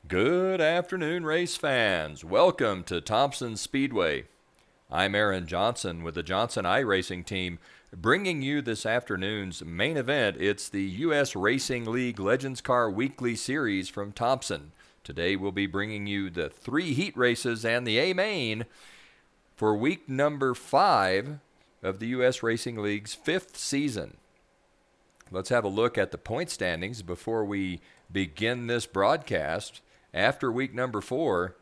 Good afternoon, race fans. Welcome to Thompson Speedway. I'm Aaron Johnson with the Johnson iRacing team, bringing you this afternoon's main event. It's the US Racing League Legends Car Weekly Series from Thompson. Today we'll be bringing you the 3 heat races and the A-Main for week number 5 of the US Racing League's 5th season. Let's have a look at the point standings before we begin this broadcast. After week number 4,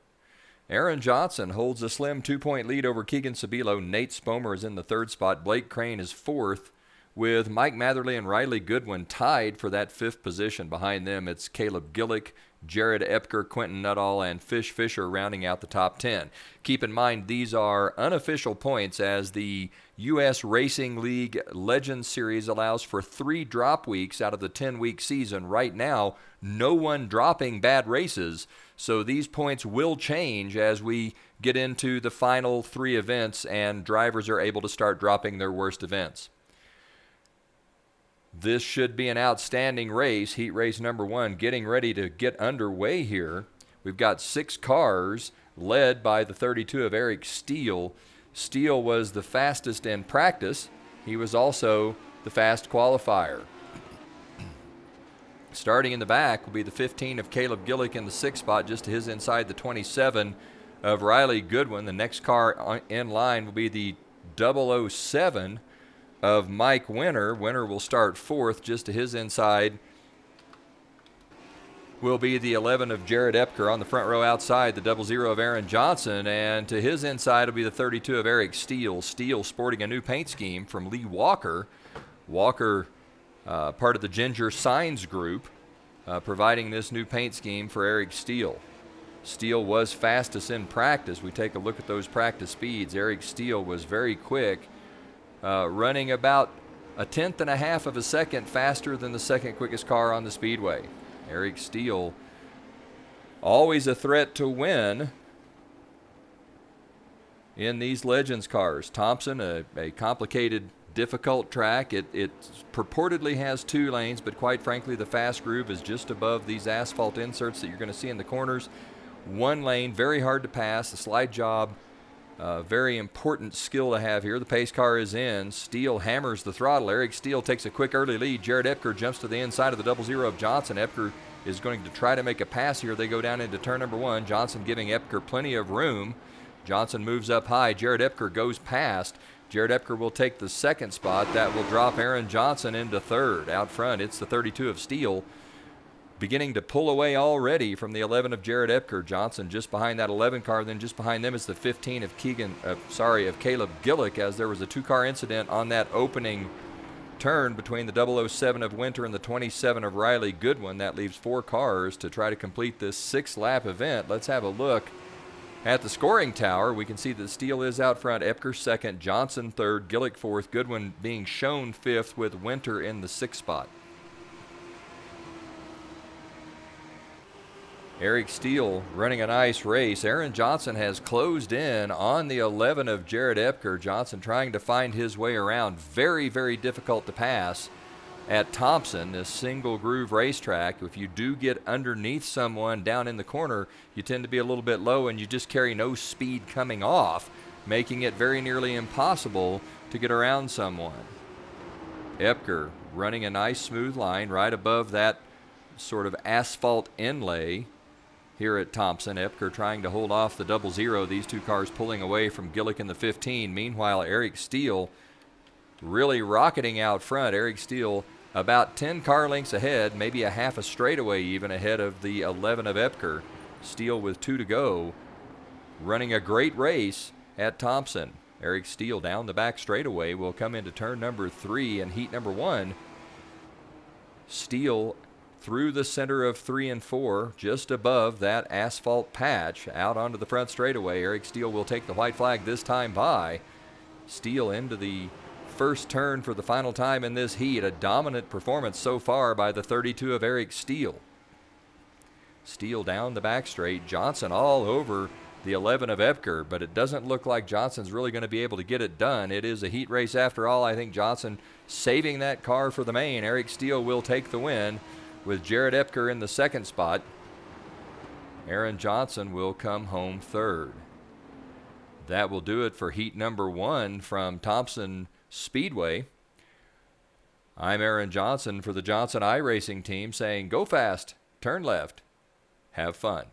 Aaron Johnson holds a slim 2-point lead over Keegan Sabilo. Nate Spomer is in the 3rd spot. Blake Crane is 4th, with Mike Matherly and Riley Goodwin tied for that 5th position. Behind them, it's Caleb Gillick, Jared Epker, Quentin Nuttall, and Fish Fisher rounding out the top 10. Keep in mind, these are unofficial points, as the U.S. Racing League Legends Series allows for 3 drop weeks out of the 10-week season. Right now, no one dropping bad races, so these points will change as we get into the final 3 events and drivers are able to start dropping their worst events. This should be an outstanding race. Heat race number 1 getting ready to get underway here. We've got 6 cars led by the 32 of Eric Steele. Steele was the fastest in practice. He was also the fast qualifier. Starting in the back will be the 15 of Caleb Gillick in the 6th spot, just to his inside the 27 of Riley Goodwin. The next car in line will be the 007 of Mike Winter. Winter will start 4th, just to his inside will be the 11 of Jared Epker. On the front row outside, the 00 of Aaron Johnson, and to his inside will be the 32 of Eric Steele. Steele sporting a new paint scheme from Lee Walker. Walker, part of the Ginger Signs group, providing this new paint scheme for Eric Steele. Steele was fastest in practice. We take a look at those practice speeds. Eric Steele was very quick, running about 1/10 of a second faster than the second quickest car on the speedway. Eric Steele, always a threat to win in these Legends cars. Thompson, a complicated, difficult track. It purportedly has 2 lanes, but quite frankly, the fast groove is just above these asphalt inserts that you're going to see in the corners. 1 lane, very hard to pass. The slide job, very important skill to have here. The pace car is in. Steele hammers the throttle. Eric Steele takes a quick early lead. Jared Epker jumps to the inside of the 00 of Johnson. Epker is going to try to make a pass here. They go down into turn number 1. Johnson giving Epker plenty of room. Johnson moves up high. Jared Epker goes past. Jared Epker will take the 2nd spot. That will drop Aaron Johnson into 3rd. Out front, it's the 32 of Steele, beginning to pull away already from the 11 of Jared Epker. Johnson just behind that 11 car. Then just behind them is the 15 of Caleb Gillick, as there was a 2-car incident on that opening turn between the 007 of Winter and the 27 of Riley Goodwin. That leaves 4 cars to try to complete this 6-lap event. Let's have a look at the scoring tower. We can see that Steele is out front. Epker 2nd, Johnson 3rd, Gillick 4th, Goodwin being shown 5th with Winter in the 6th spot. Eric Steele running a nice race. Aaron Johnson has closed in on the 11 of Jared Epker. Johnson trying to find his way around. Very, very difficult to pass at Thompson, this single groove racetrack. If you do get underneath someone down in the corner, you tend to be a little bit low and you just carry no speed coming off, making it very nearly impossible to get around someone. Epker running a nice smooth line right above that sort of asphalt inlay here at Thompson. Epker trying to hold off the 00. These 2 cars pulling away from Gillick in the 15. Meanwhile, Eric Steele really rocketing out front. Eric Steele about 10 car lengths ahead, maybe a half a straightaway even ahead of the 11 of Epker. Steele with 2 to go, running a great race at Thompson. Eric Steele down the back straightaway will come into turn number 3 and heat number 1. Steele through the center of 3 and 4, just above that asphalt patch, out onto the front straightaway. Eric Steele will take the white flag this time by. Steele into the first turn for the final time in this heat. A dominant performance so far by the 32 of Eric Steele. Steele down the back straight. Johnson all over the 11 of Epker, but it doesn't look like Johnson's really going to be able to get it done. It is a heat race after all. I think Johnson saving that car for the main. Eric Steele will take the win with Jared Epker in the 2nd spot. Aaron Johnson will come home third. That will do it for heat number 1 from Thompson Speedway. I'm Aaron Johnson for the Johnson iRacing team saying go fast, turn left, have fun.